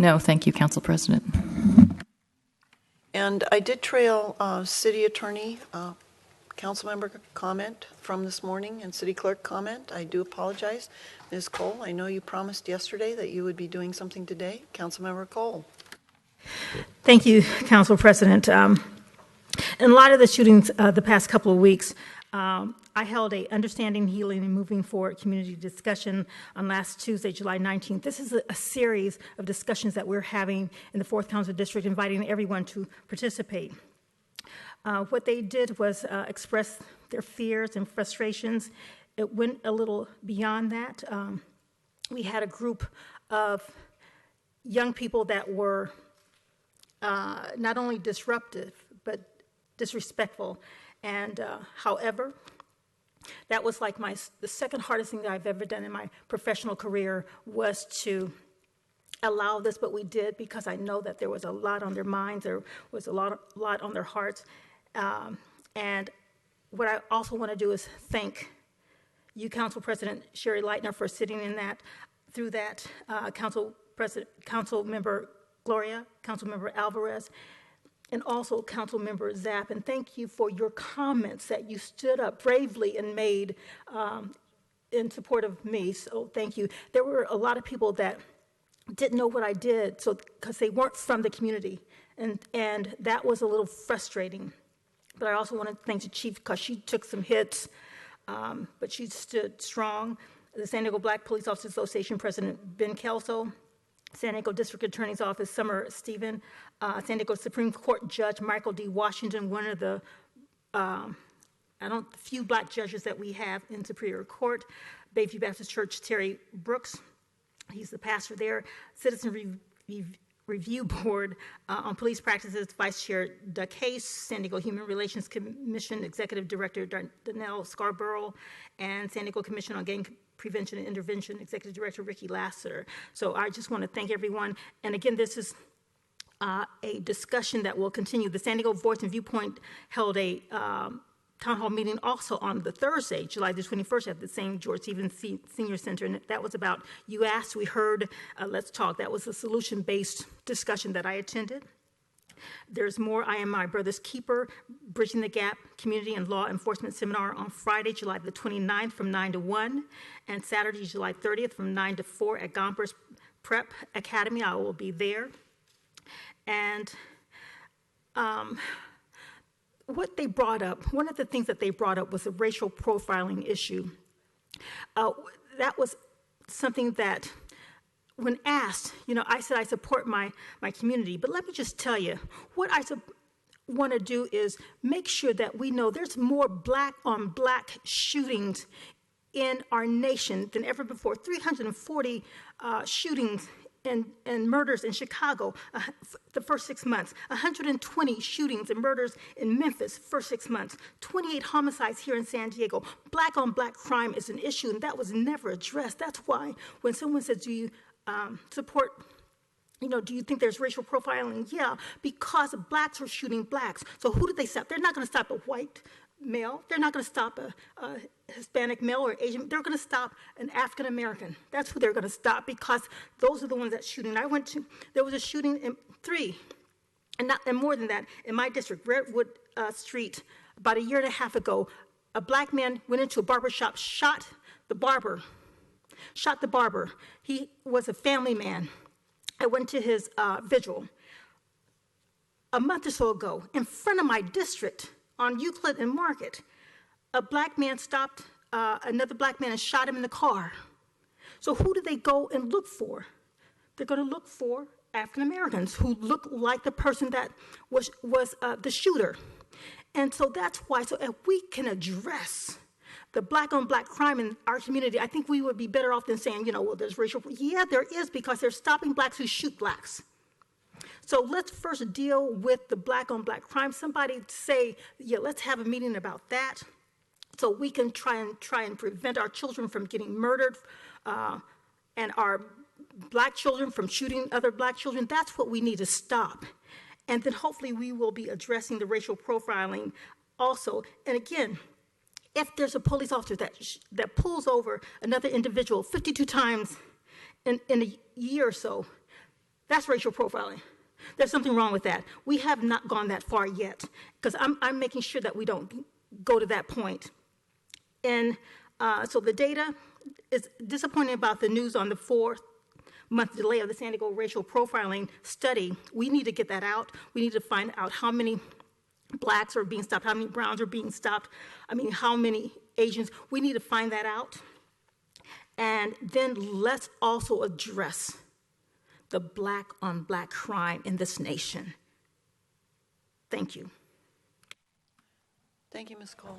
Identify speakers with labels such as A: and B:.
A: No, thank you, Council President.
B: And I did trail City Attorney, Council Member comment from this morning and City Clerk comment. I do apologize. Ms. Cole, I know you promised yesterday that you would be doing something today. Council Member Cole.
C: Thank you, Council President. In light of the shootings the past couple of weeks, I held a Understanding, Healing, and Moving Forward community discussion on last Tuesday, July 19th. This is a series of discussions that we're having in the 4th Council District, inviting everyone to participate. What they did was express their fears and frustrations. It went a little beyond that. We had a group of young people that were not only disruptive, but disrespectful. And however, that was like the second hardest thing that I've ever done in my professional career, was to allow this, but we did, because I know that there was a lot on their minds, there was a lot on their hearts. And what I also want to do is thank you, Council President Sherry Leitner, for sitting in that, through that, Council Member Gloria, Council Member Alvarez, and also Council Member Zapp. And thank you for your comments that you stood up bravely and made in support of me. So thank you. There were a lot of people that didn't know what I did, so because they weren't from the community, and that was a little frustrating. But I also want to thank the chief, because she took some hits, but she stood strong. The San Diego Black Police Officers Association President Ben Kelso, San Diego District Attorney's Office Summer Stephen, San Diego Supreme Court Judge Michael D. Washington, one of the few black judges that we have in Superior Court, Bayview Baptist Church Terry Brooks, he's the pastor there, Citizen Review Board on Police Practices Vice Chair Doug Hayes, San Diego Human Relations Commission Executive Director Donnell Scarborough, and San Diego Commission on Gang Prevention and Intervention Executive Director Ricky Lasseter. So I just want to thank everyone. And again, this is a discussion that will continue. The San Diego Voice and Viewpoint held a town hall meeting also on the Thursday, July the 21st, at the St. George Stevens Senior Center, and that was about You Asked, We Heard, Let's Talk. That was a solution-based discussion that I attended. There's more. I Am My Brother's Keeper, Bridging the Gap Community and Law Enforcement Seminar on Friday, July the 29th from 9 to 1, and Saturday, July 30th from 9 to 4 at Gompers Prep Academy. I will be there. And what they brought up, one of the things that they brought up was the racial profiling issue. That was something that, when asked, I said I support my community, but let me just tell you, what I want to do is make sure that we know there's more black on black shootings in our nation than ever before. 340 shootings and murders in Chicago the first 6 months, 120 shootings and murders in Memphis first 6 months, 28 homicides here in San Diego. Black on black crime is an issue, and that was never addressed. That's why when someone says, do you support, do you think there's racial profiling? Yeah, because blacks are shooting blacks. So who did they stop? They're not going to stop a white male. They're not going to stop a Hispanic male or Asian. They're going to stop an African American. That's who they're going to stop, because those are the ones that's shooting. There was a shooting in 3, and more than that, in my district, Redwood Street, about a year and a half ago. A black man went into a barber shop, shot the barber. He was a family man. I went to his vigil a month or so ago in front of my district on Euclid and Market. A black man stopped another black man and shot him in the car. So who do they go and look for? They're going to look for African Americans who look like the person that was the shooter. And so that's why, so if we can address the black on black crime in our community, I think we would be better off than saying, well, there's racial. Yeah, there is, because they're stopping blacks who shoot blacks. So let's first deal with the black on black crime. Somebody say, yeah, let's have a meeting about that, so we can try and prevent our children from getting murdered, and our black children from shooting other black children. That's what we need to stop. And then hopefully we will be addressing the racial profiling also. And again, if there's a police officer that pulls over another individual 52 times in a year or so, That's racial profiling. There's something wrong with that. We have not gone that far yet, because I'm making sure that we don't go to that point. And so the data is disappointing about the news on the 4-month delay of the San Diego racial profiling study. We need to get that out. We need to find out how many blacks are being stopped, how many browns are being stopped, how many Asians. We need to find that out. And then let's also address the black-on-black crime in this nation. Thank you.
B: Thank you, Ms. Cole.